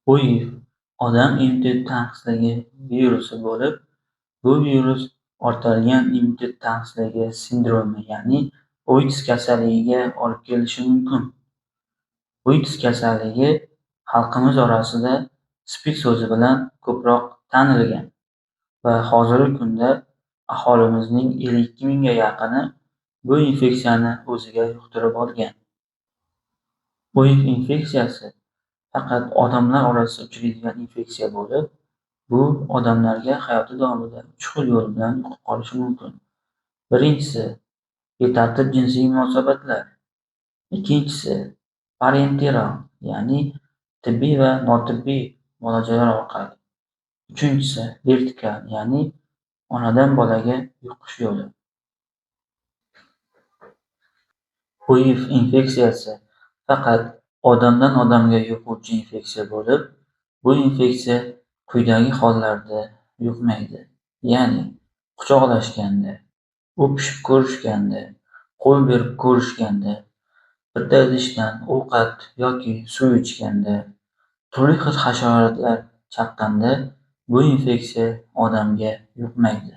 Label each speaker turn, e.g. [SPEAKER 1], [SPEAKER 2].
[SPEAKER 1] HIV odam immunitet tanqisligi virusi bo'lib, bu virus orttirgan immunitet tanqisligi sindromi, ya'ni AIDS kasalligiga olib kelishi mumkin. AIDS kasalligi xalqimiz orasida SPID so'zi bilan ko'proq tanilgan va hozirgi kunda aholimizning 52 mingga yaqini bu infeksiyani o'ziga yuqtirib olgan. HIV infeksiyasi faqat odamlar orasida uchraydigan infeksiya bo'lib, bu odamlarga hayoti davomida 3 xil yo'l bilan yuqib qolishi mumkin. Birinchisi betartib jinsiy munosabatlar. Ikkinchisi parenteral, ya'ni tibbiy va notibbiy muolajalar orqali. Uchinchisi vertikal, ya'ni onadan bolaga yuqish yo'li. HIV infeksiyasi faqat odamdan odamga yuquvchi infeksiya bo'lib, bu infeksiya quyidagi hollarda yuqmaydi. Ya'ni quchoqlashganda, o'pishib ko'rishganda, qo'l berib ko'rishganda, bitta idishdan ovqat yoki suv ichganda, turli xil hasharotlar chaqqanda bu infeksiya odamga yuqmaydi.